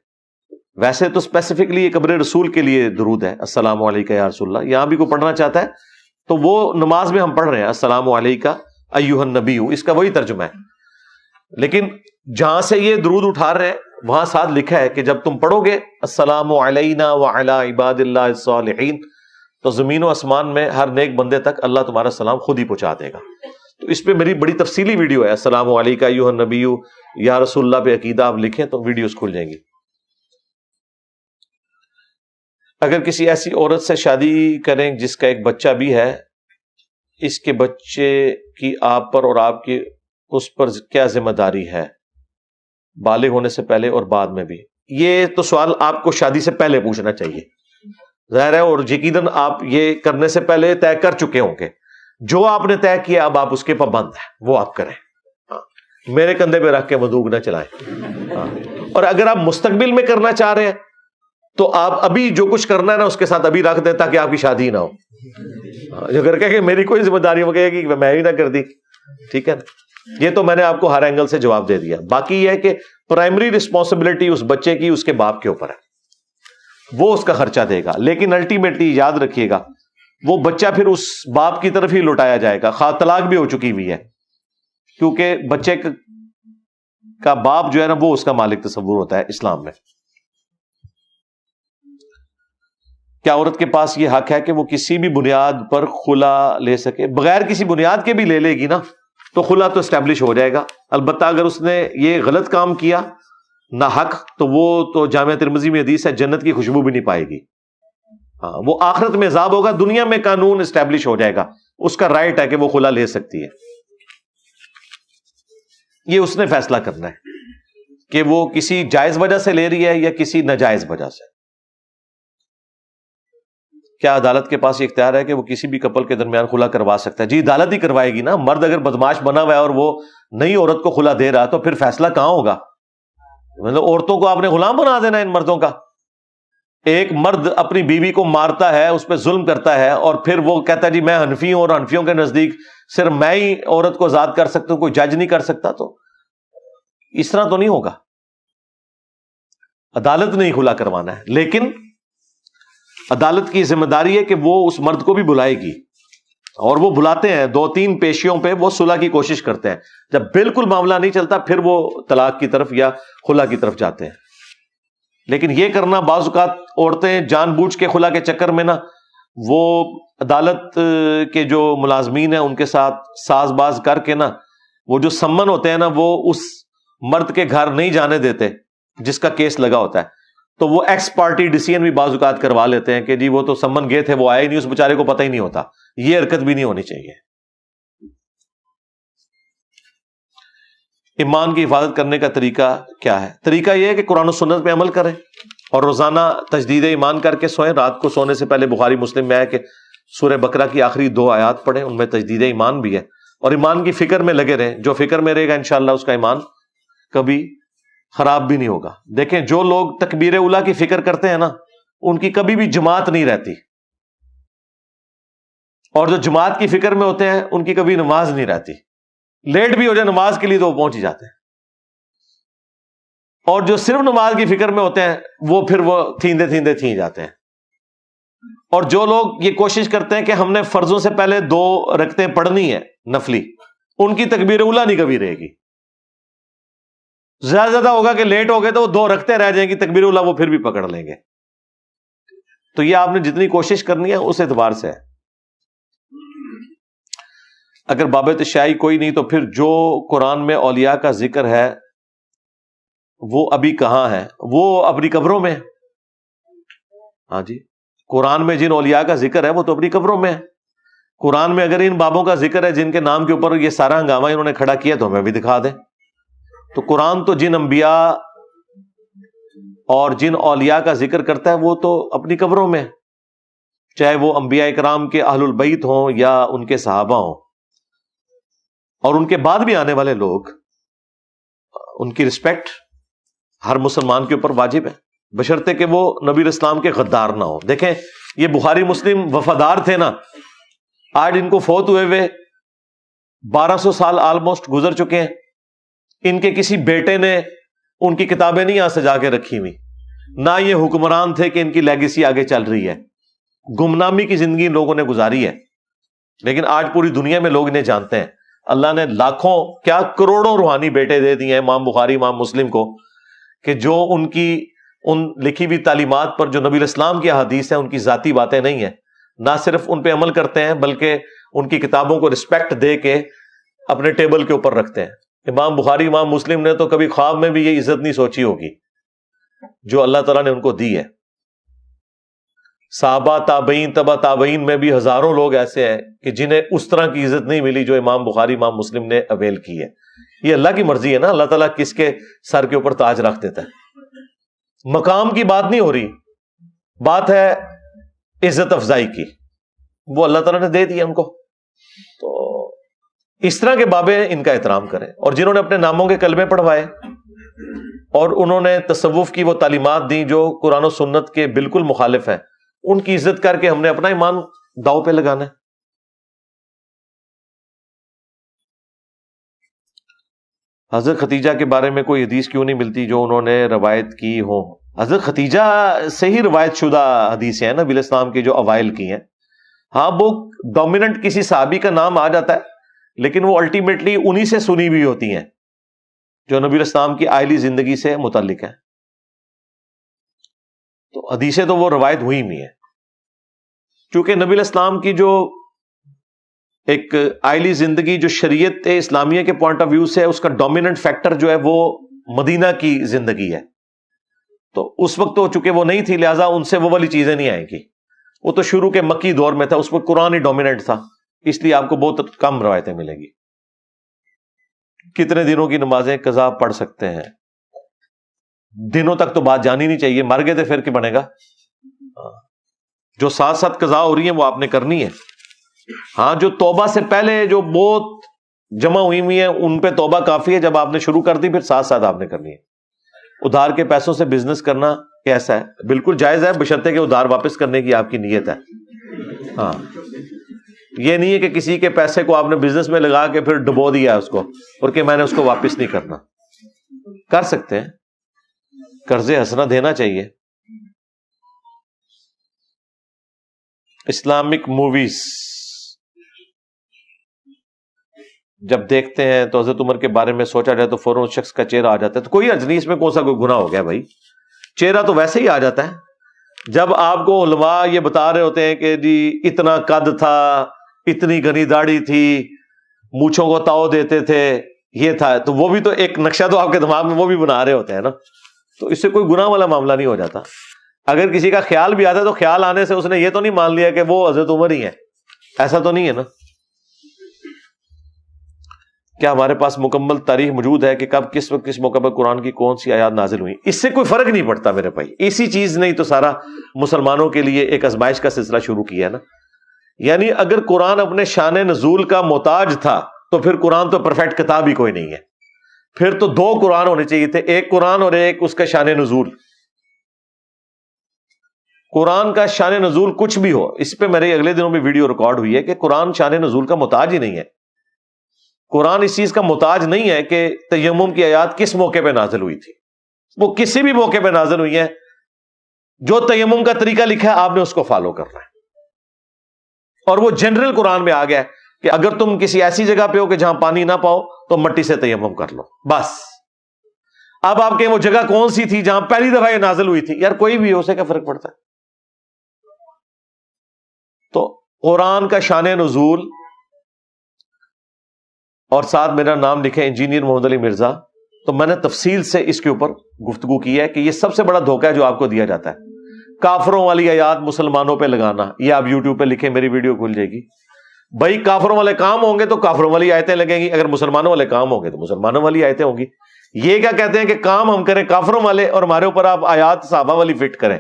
ویسے تو اسپیسیفکلی یہ قبر رسول کے لیے درود ہے السلام علیکہ یا رسول اللہ. یہاں بھی کوئی پڑھنا چاہتا ہے تو وہ نماز میں ہم پڑھ رہے ہیں السلام علیکہ ایھا النبی، اس کا وہی ترجمہ ہے. لیکن جہاں سے یہ درود اٹھا رہے ہیں وہاں ساتھ لکھا ہے کہ جب تم پڑھو گے السلام علینا وعلی عباد اللہ الصالحین تو زمین و آسمان میں ہر نیک بندے تک اللہ تمہارا سلام خود ہی پہنچا دے گا. تو اس پہ میری بڑی تفصیلی ویڈیو ہے السلام علیکہ ایھا النبی یا رسول اللہ پہ عقیدہ آپ لکھیں تو ویڈیوز کھل جائیں گی. اگر کسی ایسی عورت سے شادی کریں جس کا ایک بچہ بھی ہے، اس کے بچے کی آپ پر اور آپ کی اس پر کیا ذمہ داری ہے بالغ ہونے سے پہلے اور بعد میں بھی؟ یہ تو سوال آپ کو شادی سے پہلے پوچھنا چاہیے ظاہر ہے، اور یقیناً آپ یہ کرنے سے پہلے طے کر چکے ہوں گے. جو آپ نے طے کیا اب آپ اس کے پابند ہیں، وہ آپ کریں. میرے کندھے پہ رکھ کے بندوق نہ چلائیں. اور اگر آپ مستقبل میں کرنا چاہ رہے ہیں تو آپ ابھی جو کچھ کرنا ہے نا اس کے ساتھ ابھی رکھ دیں تاکہ آپ کی شادی نہ ہو. اگر کہے کہ میری کوئی ذمہ داری ہو گئی کہ میں ہی نہ کر دی، ٹھیک ہے نا. یہ تو میں نے آپ کو ہر اینگل سے جواب دے دیا. باقی یہ ہے کہ پرائمری رسپانسبلٹی اس بچے کی اس کے باپ کے اوپر ہے، وہ اس کا خرچہ دے گا. لیکن الٹیمیٹلی یاد رکھیے گا وہ بچہ پھر اس باپ کی طرف ہی لوٹایا جائے گا، خواہ طلاق بھی ہو چکی ہوئی ہے، کیونکہ بچے کا باپ جو ہے نا وہ اس کا مالک تصور ہوتا ہے اسلام میں. کیا عورت کے پاس یہ حق ہے کہ وہ کسی بھی بنیاد پر خلا لے سکے؟ بغیر کسی بنیاد کے بھی لے لے گی نا تو خلا تو اسٹیبلش ہو جائے گا. البتہ اگر اس نے یہ غلط کام کیا نہ حق تو وہ تو جامعہ ترمذی میں حدیث ہے جنت کی خوشبو بھی نہیں پائے گی. ہاں وہ آخرت میں عذاب ہوگا، دنیا میں قانون اسٹیبلش ہو جائے گا، اس کا رائٹ ہے کہ وہ خلا لے سکتی ہے. یہ اس نے فیصلہ کرنا ہے کہ وہ کسی جائز وجہ سے لے رہی ہے یا کسی ناجائز وجہ سے. کیا عدالت کے پاس یہ اختیار ہے کہ وہ کسی بھی کپل کے درمیان خلا کروا سکتا ہے؟ جی عدالت ہی کروائے گی نا. مرد اگر بدماش بنا ہوا ہے اور وہ نئی عورت کو خلا دے رہا تو پھر فیصلہ کہاں ہوگا؟ مطلب عورتوں کو آپ نے غلام بنا دینا ان مردوں کا. ایک مرد اپنی بیوی کو مارتا ہے، اس پہ ظلم کرتا ہے، اور پھر وہ کہتا ہے جی میں حنفی ہوں اور حنفیوں کے نزدیک صرف میں ہی عورت کو آزاد کر سکتا ہوں، کوئی جج نہیں کر سکتا. تو اس طرح تو نہیں ہوگا. عدالت نے ہی خلا کروانا ہے، لیکن عدالت کی ذمہ داری ہے کہ وہ اس مرد کو بھی بلائے گی، اور وہ بلاتے ہیں 2-3 پیشیوں پہ وہ صلح کی کوشش کرتے ہیں. جب بالکل معاملہ نہیں چلتا پھر وہ طلاق کی طرف یا خلا کی طرف جاتے ہیں. لیکن یہ کرنا بعض اوقات عورتیں جان بوجھ کے خلا کے چکر میں نا وہ عدالت کے جو ملازمین ہیں ان کے ساتھ ساز باز کر کے نا وہ جو سمن ہوتے ہیں نا وہ اس مرد کے گھر نہیں جانے دیتے جس کا کیس لگا ہوتا ہے. تو وہ ایکس پارٹی ڈیسیژن بھی بعض اوقات کروا لیتے ہیں کہ جی وہ تو سمن گئے تھے وہ آئے نہیں، اس بیچارے کو پتہ ہی نہیں ہوتا. یہ حرکت بھی نہیں ہونی چاہیے. ایمان کی حفاظت کرنے کا طریقہ کیا ہے؟ طریقہ یہ ہے کہ قرآن و سنت پہ عمل کریں اور روزانہ تجدید ایمان کر کے سوئیں. رات کو سونے سے پہلے بخاری مسلم میں ہے کہ سورہ بقرہ کی آخری 2 آیات پڑھیں، ان میں تجدید ایمان بھی ہے. اور ایمان کی فکر میں لگے رہیں. جو فکر میں رہے گا انشاءاللہ اس کا ایمان کبھی خراب بھی نہیں ہوگا. دیکھیں جو لوگ تکبیر اولیٰ کی فکر کرتے ہیں نا ان کی کبھی بھی جماعت نہیں رہتی، اور جو جماعت کی فکر میں ہوتے ہیں ان کی کبھی نماز نہیں رہتی. لیٹ بھی ہو جائے نماز کے لیے تو وہ پہنچ ہی جاتے ہیں. اور جو صرف نماز کی فکر میں ہوتے ہیں وہ پھر وہ تھیندے تھیں جاتے ہیں. اور جو لوگ یہ کوشش کرتے ہیں کہ ہم نے فرضوں سے پہلے 2 رکعتیں پڑھنی ہے نفلی، ان کی تکبیر اولیٰ نہیں کبھی رہے گی. زیادہ ہوگا کہ لیٹ ہو گئے تو وہ 2 رکعتیں رہ جائیں گی، تکبیر اولیٰ وہ پھر بھی پکڑ لیں گے. تو یہ آپ نے جتنی کوشش کرنی ہے اس اعتبار سے ہے. اگر باب تشیع کوئی نہیں تو پھر جو قرآن میں اولیاء کا ذکر ہے وہ ابھی کہاں ہے؟ وہ اپنی قبروں میں. ہاں جی، قرآن میں جن اولیاء کا ذکر ہے وہ تو اپنی قبروں میں ہے. قرآن میں اگر ان بابوں کا ذکر ہے جن کے نام کے اوپر یہ سارا ہنگامہ انہوں نے کھڑا کیا تو ہمیں بھی دکھا دیں. تو قرآن تو جن انبیاء اور جن اولیاء کا ذکر کرتا ہے وہ تو اپنی قبروں میں، چاہے وہ انبیاء کرام کے اہل البیت ہوں یا ان کے صحابہ ہوں. اور ان کے بعد بھی آنے والے لوگ، ان کی رسپیکٹ ہر مسلمان کے اوپر واجب ہے، بشرطے کہ وہ نبی اسلام کے غدار نہ ہو۔ دیکھیں یہ بخاری مسلم وفادار تھے نا، آج ان کو فوت ہوئے 1200 سال آلموسٹ گزر چکے ہیں، ان کے کسی بیٹے نے ان کی کتابیں نہیں یہاں سجا کے رکھی ہوئی، نہ یہ حکمران تھے کہ ان کی لیگیسی آگے چل رہی ہے، گمنامی کی زندگی لوگوں نے گزاری ہے، لیکن آج پوری دنیا میں لوگ انہیں جانتے ہیں۔ اللہ نے لاکھوں کیا کروڑوں روحانی بیٹے دے دیے ہیں امام بخاری امام مسلم کو، کہ جو ان کی ان لکھی ہوئی تعلیمات پر جو نبی الاسلام کی احادیث ہیں، ان کی ذاتی باتیں نہیں ہیں، نہ صرف ان پہ عمل کرتے ہیں بلکہ ان کی کتابوں کو رسپیکٹ دے کے اپنے ٹیبل کے اوپر رکھتے ہیں۔ امام بخاری امام مسلم نے تو کبھی خواب میں بھی یہ عزت نہیں سوچی ہوگی جو اللہ تعالیٰ نے ان کو دی ہے۔ صحابہ تابعین تبع تابعین میں بھی ہزاروں لوگ ایسے ہیں کہ جنہیں اس طرح کی عزت نہیں ملی جو امام بخاری امام مسلم نے اویل کی ہے۔ یہ اللہ کی مرضی ہے نا، اللہ تعالیٰ کس کے سر کے اوپر تاج رکھ دیتا ہے۔ مقام کی بات نہیں ہو رہی، بات ہے عزت افزائی کی، وہ اللہ تعالیٰ نے دے دی ان کو۔ تو اس طرح کے بابے ان کا احترام کریں، اور جنہوں نے اپنے ناموں کے کلمے پڑھوائے اور انہوں نے تصوف کی وہ تعلیمات دی جو قرآن و سنت کے بالکل مخالف ہے، ان کی عزت کر کے ہم نے اپنا ایمان داؤ پہ لگانا ہے۔ حضرت ختیجہ کے بارے میں کوئی حدیث کیوں نہیں ملتی جو انہوں نے روایت کی ہو؟ حضرت ختیجہ سے ہی روایت شدہ حدیثیں ہیں نبی اسلام کی جو اوائل کی ہیں۔ ہاں وہ ڈومیننٹ کسی صحابی کا نام آ جاتا ہے، لیکن وہ الٹیمیٹلی انہی سے سنی ہوئی ہوتی ہیں جو نبی اسلام کی آئلی زندگی سے متعلق ہے۔ تو حدیثیں تو وہ روایت ہوئی ہوئی ہیں، چونکہ نبی اسلام کی جو ایک آئلی زندگی جو شریعت اسلامیہ کے پوائنٹ آف ویو سے ہے، اس کا ڈومیننٹ فیکٹر جو ہے وہ مدینہ کی زندگی ہے۔ تو اس وقت تو چونکہ وہ نہیں تھی، لہٰذا ان سے وہ والی چیزیں نہیں آئیں گی۔ وہ تو شروع کے مکی دور میں تھا، اس وقت قرآن ہی ڈومیننٹ تھا، اس لیے آپ کو بہت کم روایتیں ملیں گی۔ کتنے دنوں کی نمازیں قضا پڑھ سکتے ہیں؟ دنوں تک تو بات جانی نہیں چاہیے، مر گئے تھے پھر کہ بنے گا۔ جو ساتھ ساتھ قضا ہو رہی ہیں وہ آپ نے کرنی ہے۔ ہاں جو توبہ سے پہلے جو بہت جمع ہوئی ہیں ان پہ توبہ کافی ہے، جب آپ نے شروع کر دی پھر ساتھ ساتھ آپ نے کرنی ہے۔ ادھار کے پیسوں سے بزنس کرنا کیسا ہے؟ بالکل جائز ہے، بشرطے کہ ادھار واپس کرنے کی آپ کی نیت ہے۔ ہاں یہ نہیں ہے کہ کسی کے پیسے کو آپ نے بزنس میں لگا کے پھر ڈبو دیا اس کو اور کہ میں نے اس کو واپس نہیں کرنا۔ کر سکتے ہیں، قرض حسنہ دینا چاہیے۔ اسلامک موویز جب دیکھتے ہیں تو حضرت عمر کے بارے میں سوچا جائے تو فوراً شخص کا چہرہ آ جاتا ہے، تو کوئی حرج نہیں، اس میں کون سا کوئی گناہ ہو گیا بھائی؟ چہرہ تو ویسے ہی آ جاتا ہے۔ جب آپ کو علماء یہ بتا رہے ہوتے ہیں کہ جی اتنا قد تھا، اتنی گھنی داڑھی تھی، مونچھوں کو تاؤ دیتے تھے، یہ تھا، تو وہ بھی تو ایک نقشہ تو آپ کے دماغ میں وہ بھی بنا رہے ہوتے ہیں نا، تو اس سے کوئی گناہ والا معاملہ نہیں ہو جاتا۔ اگر کسی کا خیال بھی آتا ہے تو خیال آنے سے اس نے یہ تو نہیں مان لیا کہ وہ حضرت عمر ہی ہے، ایسا تو نہیں ہے نا۔ کیا ہمارے پاس مکمل تاریخ موجود ہے کہ کب کس وقت کس موقع پر قرآن کی کون سی آیات نازل ہوئی؟ اس سے کوئی فرق نہیں پڑتا میرے بھائی، اسی چیز نے تو سارا مسلمانوں کے لیے ایک آزمائش کا سلسلہ شروع کیا ہے نا۔ یعنی اگر قرآن اپنے شان نزول کا محتاج تھا تو پھر قرآن تو پرفیکٹ کتاب ہی کوئی نہیں ہے، پھر تو دو قرآن ہونے چاہیے تھے، ایک قرآن اور ایک اس کا شان نزول۔ قرآن کا شان نزول کچھ بھی ہو، اس پہ میرے اگلے دنوں میں ویڈیو ریکارڈ ہوئی ہے کہ قرآن شان نزول کا محتاج ہی نہیں ہے۔ قرآن اس چیز کا محتاج نہیں ہے کہ تیمم کی آیات کس موقع پہ نازل ہوئی تھی، وہ کسی بھی موقع پہ نازل ہوئی ہے، جو تیمم کا طریقہ لکھا ہے آپ نے اس کو فالو کرنا ہے۔ اور وہ جنرل قرآن میں آ گیا ہے کہ اگر تم کسی ایسی جگہ پہ ہو کہ جہاں پانی نہ پاؤ تو مٹی سے تیمم کر لو، بس۔ اب آپ کہیں وہ جگہ کون سی تھی جہاں پہلی دفعہ یہ نازل ہوئی تھی؟ یار کوئی بھی ہو، اسے کیا فرق پڑتا ہے؟ تو قرآن کا شان نزول، اور ساتھ میرا نام لکھے انجینئر محمد علی مرزا، تو میں نے تفصیل سے اس کے اوپر گفتگو کی ہے کہ یہ سب سے بڑا دھوکہ ہے جو آپ کو دیا جاتا ہے، کافروں والی آیات مسلمانوں پہ لگانا۔ یہ آپ یوٹیوب پہ لکھیں، میری ویڈیو کھل جائے گی۔ بھائی کافروں والے کام ہوں گے تو کافروں والی آیتیں لگیں گی، اگر مسلمانوں والے کام ہوں گے تو مسلمانوں والی آیتیں ہوں گی۔ یہ کیا کہتے ہیں کہ کام ہم کریں کافروں والے اور ہمارے اوپر آپ آیات صحابہ والی فٹ کریں،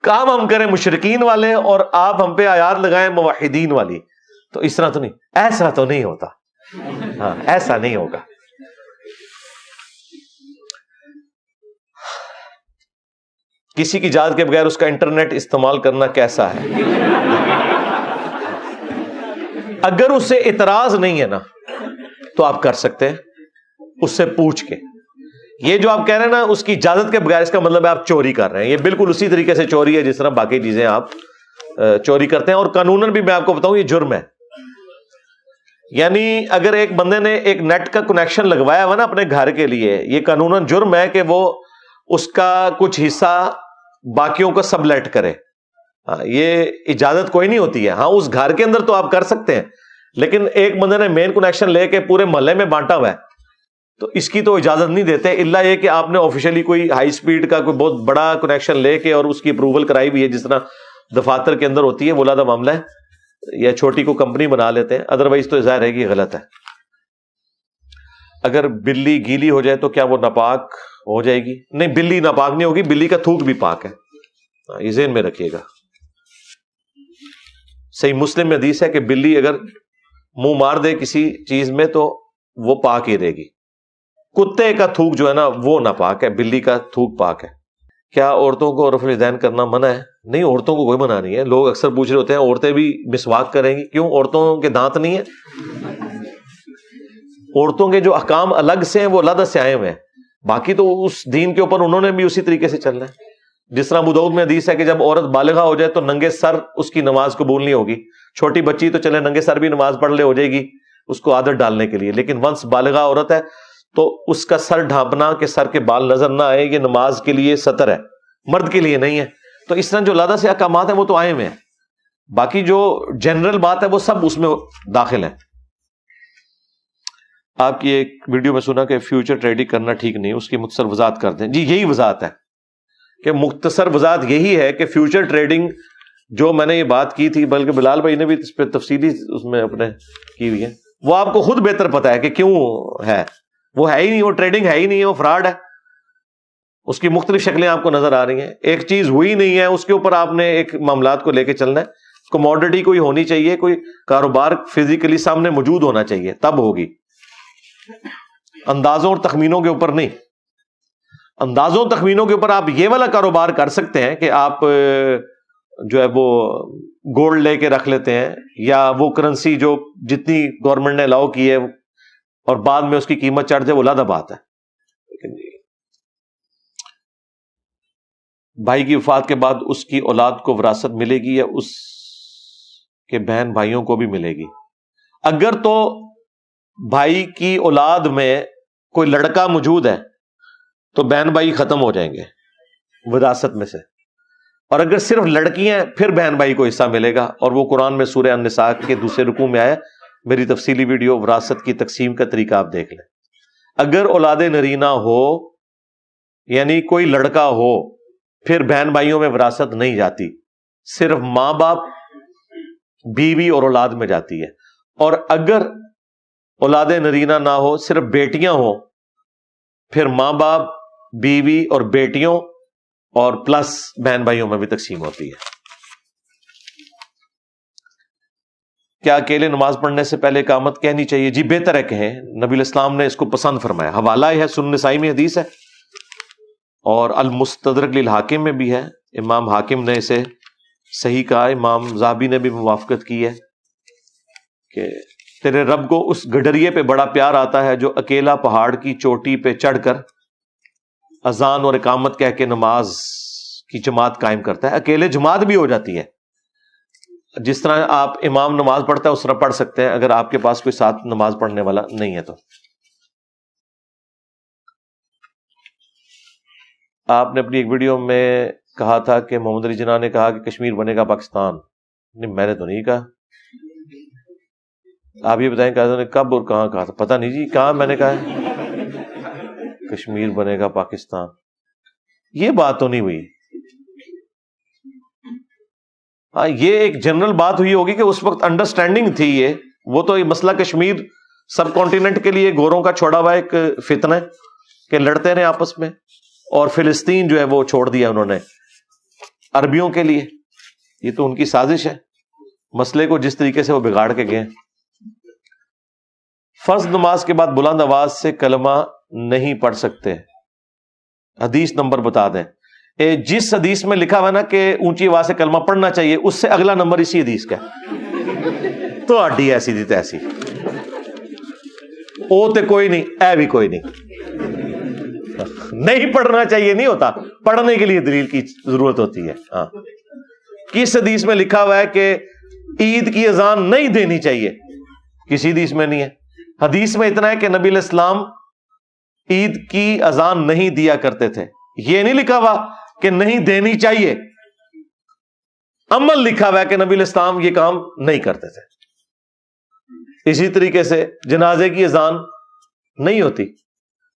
کام ہم کریں مشرکین والے اور آپ ہم پہ آیات لگائیں موحدین والی۔ تو اس طرح تو نہیں، ایسا تو نہیں ہوتا، ہاں ایسا نہیں ہوگا. کسی کی اجازت کے بغیر اس کا انٹرنیٹ استعمال کرنا کیسا ہے؟ اگر اس سے اعتراض نہیں ہے نا تو آپ کر سکتے ہیں اس سے پوچھ کے. یہ جو آپ کہہ رہے ہیں نا اس کی اجازت کے بغیر، اس کا مطلب ہے آپ چوری کر رہے ہیں. یہ بالکل اسی طریقے سے چوری ہے جس طرح باقی چیزیں آپ چوری کرتے ہیں. اور قانوناً بھی میں آپ کو بتاؤں یہ جرم ہے. یعنی اگر ایک بندے نے ایک نیٹ کا کنیکشن لگوایا ہوا نا اپنے گھر کے لیے، یہ قانوناً جرم ہے کہ وہ اس کا کچھ حصہ باقیوں کو سبلیٹ کرے. یہ اجازت کوئی نہیں ہوتی ہے. ہاں اس گھر کے اندر تو آپ کر سکتے ہیں، لیکن ایک بندے نے مین کنیکشن لے کے پورے محلے میں بانٹا ہوا ہے تو اس کی تو اجازت نہیں دیتے، الا یہ کہ آپ نے آفیشلی کوئی ہائی سپیڈ کا کوئی بہت بڑا کنیکشن لے کے اور اس کی اپروول کرائی ہوئی ہے، جس طرح دفاتر کے اندر ہوتی ہے، وہ علیحدہ معاملہ ہے، یا چھوٹی کو کمپنی بنا لیتے ہیں. ادروائز تو ظاہر ہے کہ غلط ہے. اگر بلی گیلی ہو جائے تو کیا وہ ناپاک ہو جائے گی؟ نہیں، بلی ناپاک نہیں ہوگی، بلی کا تھوک بھی پاک ہے. یہ ذہن میں رکھیے گا. صحیح مسلم میں حدیث ہے کہ بلی اگر منہ مار دے کسی چیز میں تو وہ پاک ہی رہے گی. کتے کا تھوک جو ہے نا وہ ناپاک ہے، بلی کا تھوک پاک ہے. کیا عورتوں کو رفع الیدین کرنا منع ہے؟ نہیں، عورتوں کو کوئی منع نہیں ہے. لوگ اکثر پوچھ رہے ہوتے ہیں عورتیں بھی مسواک کریں گی؟ کیوں، عورتوں کے دانت نہیں ہیں؟ عورتوں کے جو احکام الگ سے ہیں وہ علیحدہ سے آئے ہوئے ہیں. باقی تو اس دین کے اوپر انہوں نے بھی اسی طریقے سے چلنا ہے. جس طرح ابو داؤد میں حدیث ہے کہ جب عورت بالغہ ہو جائے تو ننگے سر اس کی نماز قبول نہیں ہوگی. چھوٹی بچی تو چلے ننگے سر بھی نماز پڑھ لے ہو جائے گی اس کو عادت ڈالنے کے لیے، لیکن ونس بالغہ عورت ہے تو اس کا سر ڈھانپنا کہ سر کے بال نظر نہ آئے یہ نماز کے لیے سطر ہے، مرد کے لیے نہیں ہے. تو اس طرح جو علیحدہ سے احکامات ہیں وہ تو آئے ہوئے ہیں. باقی جو جنرل بات ہے وہ سب اس میں داخل ہے. آپ کی ایک ویڈیو میں سنا کہ فیوچر ٹریڈنگ کرنا ٹھیک نہیں، اس کی مختصر وضاحت کر دیں. جی یہی وضاحت ہے کہ مختصر وضاحت یہی ہے کہ فیوچر ٹریڈنگ جو میں نے یہ بات کی تھی، بلکہ بلال بھائی نے بھی اس پہ تفصیلی اس میں اپنے کی ہوئی ہے، وہ آپ کو خود بہتر پتا ہے کہ کیوں ہے. وہ ہے ہی نہیں، وہ ٹریڈنگ ہے ہی نہیں ہے، وہ فراڈ ہے. اس کی مختلف شکلیں آپ کو نظر آ رہی ہیں. ایک چیز ہوئی نہیں ہے اس کے اوپر آپ نے ایک معاملات کو لے کے چلنا ہے. کموڈٹی کوئی ہونی چاہیے، کوئی کاروبار فزیکلی سامنے موجود ہونا چاہیے، تب ہوگی. اندازوں اور تخمینوں کے اوپر نہیں. اندازوں تخمینوں کے اوپر آپ یہ والا کاروبار کر سکتے ہیں کہ آپ جو ہے وہ گولڈ لے کے رکھ لیتے ہیں، یا وہ کرنسی جو جتنی گورنمنٹ نے الاؤ کی ہے اور بعد میں اس کی قیمت چڑھ جائے، وہ علیحدہ بات ہے. بھائی کی وفات کے بعد اس کی اولاد کو وراثت ملے گی یا اس کے بہن بھائیوں کو بھی ملے گی؟ اگر تو بھائی کی اولاد میں کوئی لڑکا موجود ہے تو بہن بھائی ختم ہو جائیں گے وراثت میں سے، اور اگر صرف لڑکیاں ہیں پھر بہن بھائی کو حصہ ملے گا. اور وہ قرآن میں سورہ النساء کے دوسرے رکوع میں آیا. میری تفصیلی ویڈیو وراثت کی تقسیم کا طریقہ آپ دیکھ لیں. اگر اولاد نرینہ ہو یعنی کوئی لڑکا ہو پھر بہن بھائیوں میں وراثت نہیں جاتی، صرف ماں باپ، بیوی اور اولاد میں جاتی ہے. اور اگر اولاد نرینہ نہ ہو، صرف بیٹیاں ہوں، پھر ماں باپ، بیوی اور بیٹیوں اور پلس بہن بھائیوں میں بھی تقسیم ہوتی ہے. کیا اکیلے نماز پڑھنے سے پہلے اقامت کہنی چاہیے؟ جی بہتر ہے کہیں. نبی الاسلام نے اس کو پسند فرمایا. حوالہ ہے سنن نسائی میں حدیث ہے، اور المستدرک للحاکم میں بھی ہے. امام حاکم نے اسے صحیح کہا. امام ذہبی نے بھی موافقت کی ہے کہ تیرے رب کو اس گڈریے پہ بڑا پیار آتا ہے جو اکیلا پہاڑ کی چوٹی پہ چڑھ کر اذان اور اقامت کہہ کے نماز کی جماعت قائم کرتا ہے. اکیلے جماعت بھی ہو جاتی ہے، جس طرح آپ امام نماز پڑھتا ہے اس طرح پڑھ سکتے ہیں اگر آپ کے پاس کوئی ساتھ نماز پڑھنے والا نہیں ہے تو. آپ نے اپنی ایک ویڈیو میں کہا تھا کہ محمد علی جناح نے کہا کہ کشمیر بنے گا پاکستان. نہیں، میں نے تو نہیں کہا. آپ یہ بتائیں کہ کب اور کہاں کہا تھا؟ پتہ نہیں جی کہاں میں نے کہا ہے کشمیر بنے گا پاکستان. یہ بات تو نہیں ہوئی. ہاں یہ ایک جنرل بات ہوئی ہوگی کہ اس وقت انڈرسٹینڈنگ تھی. یہ وہ تو یہ مسئلہ کشمیر سب کانٹیننٹ کے لیے گوروں کا چھوڑا ہوا ایک فتنہ ہے کہ لڑتے رہے آپس میں، اور فلسطین جو ہے وہ چھوڑ دیا انہوں نے عربیوں کے لیے. یہ تو ان کی سازش ہے. مسئلے کو جس طریقے سے وہ بگاڑ کے گئے. فرض نماز کے بعد بلند آواز سے کلمہ نہیں پڑھ سکتے. حدیث نمبر بتا دیں. جس حدیث میں لکھا ہوا نا کہ اونچی آواز سے کلمہ پڑھنا چاہیے، اس سے اگلا نمبر اسی حدیث کا ہے. تو ہڈی ایسی دی تیسی، او تے کوئی نہیں، اے بھی کوئی نہیں. نہیں پڑھنا چاہیے نہیں ہوتا، پڑھنے کے لیے دلیل کی ضرورت ہوتی ہے. ہاں، کس حدیث میں لکھا ہوا ہے کہ عید کی اذان نہیں دینی چاہیے؟ کسی حدیث میں نہیں ہے. حدیث میں اتنا ہے کہ نبی علیہ السلام عید کی اذان نہیں دیا کرتے تھے. یہ نہیں لکھا ہوا کہ نہیں دینی چاہیے. عمل لکھا ہوا ہے کہ نبی علیہ السلام یہ کام نہیں کرتے تھے. اسی طریقے سے جنازے کی اذان نہیں ہوتی.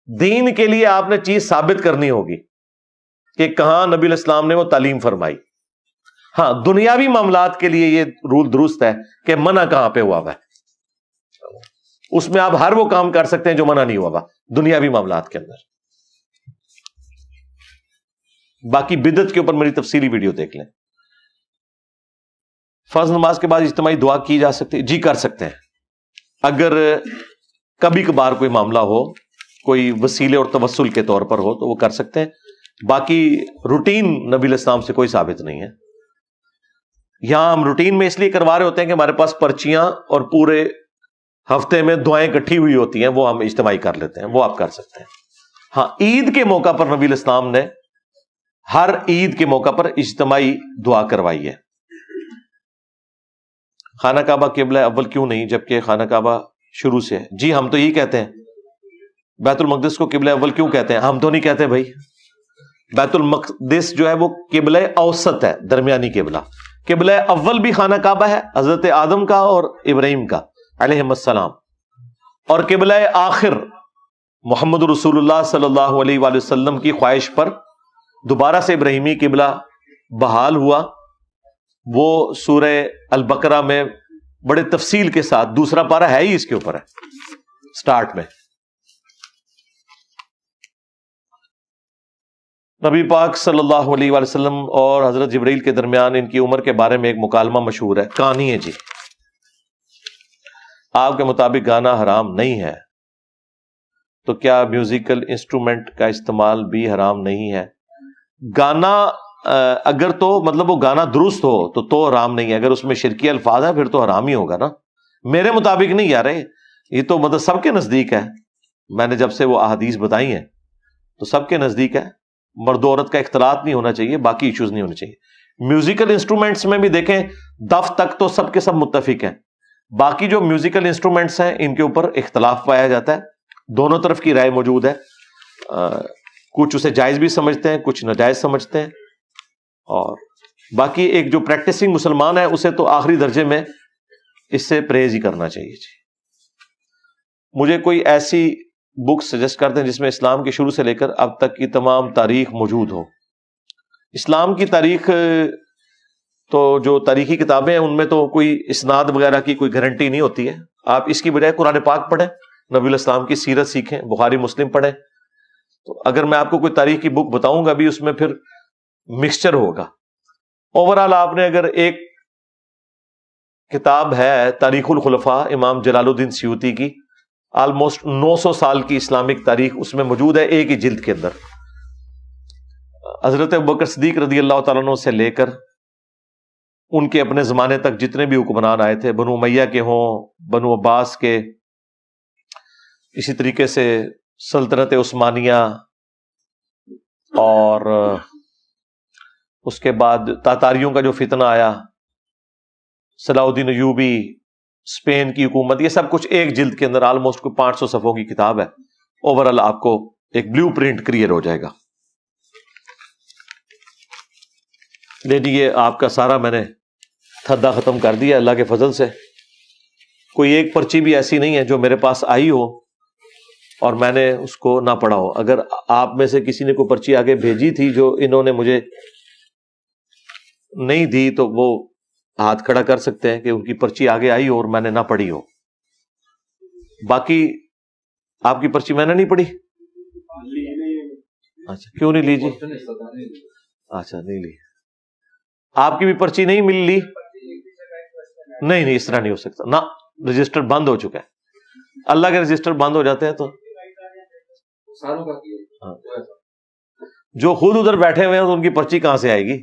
دین کے لیے آپ نے چیز ثابت کرنی ہوگی کہ کہاں نبی علیہ السلام نے وہ تعلیم فرمائی. ہاں، دنیاوی معاملات کے لیے یہ رول درست ہے کہ منع کہاں پہ ہوا ہوا ہے. اس میں آپ ہر وہ کام کر سکتے ہیں جو منع نہیں ہوا ہوا دنیاوی معاملات کے اندر. باقی بدعت کے اوپر میری تفصیلی ویڈیو دیکھ لیں. فرض نماز کے بعد اجتماعی دعا کی جا سکتی ہے؟ جی کر سکتے ہیں. اگر کبھی کبھار کوئی معاملہ ہو، کوئی وسیلے اور توسل کے طور پر ہو تو وہ کر سکتے ہیں. باقی روٹین نبی علیہ السلام سے کوئی ثابت نہیں ہے. یہاں ہم روٹین میں اس لیے کروا رہے ہوتے ہیں کہ ہمارے پاس پرچیاں اور پورے ہفتے میں دعائیں اکٹھی ہوئی ہوتی ہیں، وہ ہم اجتماعی کر لیتے ہیں، وہ آپ کر سکتے ہیں. ہاں، عید کے موقع پر نبی علیہ السلام نے ہر عید کے موقع پر اجتماعی دعا کروائی ہے. خانہ کعبہ قبلہ اول کیوں نہیں جبکہ خانہ کعبہ شروع سے ہے؟ جی ہم تو یہی کہتے ہیں. بیت المقدس کو قبلہ اول کیوں کہتے ہیں؟ ہم تو نہیں کہتے بھائی. بیت المقدس جو ہے وہ قبلہ اوسط ہے، درمیانی قبلہ. قبلہ اول بھی خانہ کعبہ ہے، حضرت آدم کا اور ابراہیم کا علیہ السلام. اور قبلہ آخر محمد رسول اللہ صلی اللہ علیہ وآلہ وسلم کی خواہش پر دوبارہ سے ابراہیمی قبلہ بحال ہوا. وہ سورہ البقرہ میں بڑے تفصیل کے ساتھ، دوسرا پارہ ہے ہی اس کے اوپر ہے سٹارٹ میں. نبی پاک صلی اللہ علیہ وآلہ وسلم اور حضرت جبرائیل کے درمیان ان کی عمر کے بارے میں ایک مکالمہ مشہور ہے. کہانی ہے جی. آپ کے مطابق گانا حرام نہیں ہے تو کیا میوزیکل انسٹرومنٹ کا استعمال بھی حرام نہیں ہے؟ گانا اگر تو مطلب وہ گانا درست ہو تو حرام نہیں ہے. اگر اس میں شرکی الفاظ ہیں پھر تو حرام ہی ہوگا نا. میرے مطابق نہیں یار، یہ تو مطلب سب کے نزدیک ہے. میں نے جب سے وہ احادیث بتائی ہیں تو سب کے نزدیک ہے. مرد و عورت کا اختلاط نہیں ہونا چاہیے، باقی ایشوز نہیں ہونے چاہیے. میوزیکل انسٹرومنٹس میں بھی دیکھیں دف تک تو سب کے سب متفق ہیں. باقی جو میوزیکل انسٹرومنٹس ہیں ان کے اوپر اختلاف پایا جاتا ہے. دونوں طرف کی رائے موجود ہے. کچھ اسے جائز بھی سمجھتے ہیں، کچھ ناجائز سمجھتے ہیں. اور باقی ایک جو پریکٹسنگ مسلمان ہے اسے تو آخری درجے میں اس سے پرہیز ہی کرنا چاہیے. جی مجھے کوئی ایسی بک سجیسٹ کرتے ہیں جس میں اسلام کے شروع سے لے کر اب تک کی تمام تاریخ موجود ہو. اسلام کی تاریخ تو جو تاریخی کتابیں ہیں ان میں تو کوئی اسناد وغیرہ کی کوئی گارنٹی نہیں ہوتی ہے. آپ اس کی بجائے قرآن پاک پڑھیں، نبی علیہ السلام کی سیرت سیکھیں، بخاری مسلم پڑھیں. تو اگر میں آپ کو کوئی تاریخ کی بک بتاؤں گا بھی اس میں پھر مکسچر ہوگا. اوورال آپ نے اگر ایک کتاب ہے تاریخ الخلفاء امام جلال الدین سیوطی کی، آلموسٹ 900 سال کی اسلامک تاریخ اس میں موجود ہے ایک ہی جلد کے اندر. حضرت ابوبکر صدیق رضی اللہ تعالیٰ عنہ سے لے کر ان کے اپنے زمانے تک جتنے بھی حکمران آئے تھے، بنو امیہ کے ہوں، بنو عباس کے، اسی طریقے سے سلطنت عثمانیہ، اور اس کے بعد تاتاریوں کا جو فتنہ آیا، صلاح الدین ایوبی، اسپین کی حکومت، یہ سب کچھ ایک جلد کے اندر آلموسٹ 500 صفحوں کی کتاب ہے. اوورال آپ کو ایک بلیو پرنٹ کلیئر ہو جائے گا. لیکن یہ آپ کا سارا میں نے تھدا ختم کر دیا اللہ کے فضل سے. کوئی ایک پرچی بھی ایسی نہیں ہے جو میرے پاس آئی ہو اور میں نے اس کو نہ پڑھا ہو. اگر آپ میں سے کسی نے کوئی پرچی آگے بھیجی تھی جو انہوں نے مجھے نہیں دی تو وہ ہاتھ کھڑا کر سکتے ہیں کہ ان کی پرچی آگے آئی ہو اور میں نے نہ پڑھی ہو. باقی آپ کی پرچی میں نے نہیں پڑھی. اچھا کیوں نہیں لی جی؟ اچھا نہیں لی. آپ کی بھی پرچی نہیں مل لی؟ نہیں اس طرح نہیں ہو سکتا نا، رجسٹر بند ہو چکا ہے. اللہ کے رجسٹر بند ہو جاتے ہیں تو جو خود ادھر بیٹھے ہوئے ہیں تو ان کی پرچی کہاں سے آئے گی؟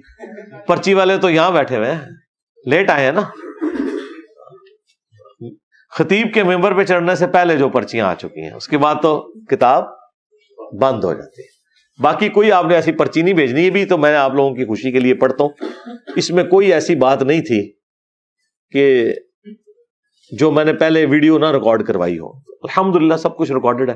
پرچی والے تو یہاں بیٹھے ہوئے ہیں، لیٹ آئے ہیں نا. خطیب کے ممبر پہ چڑھنے سے پہلے جو پرچیاں آ چکی ہیں، اس کے بعد تو کتاب بند ہو جاتی ہے. باقی کوئی آپ نے ایسی پرچی نہیں بھیجنی. یہ بھی تو میں آپ لوگوں کی خوشی کے لیے پڑھتا ہوں. اس میں کوئی ایسی بات نہیں تھی کہ جو میں نے پہلے ویڈیو نہ ریکارڈ کروائی ہو. الحمدللہ سب کچھ ریکارڈڈ ہے.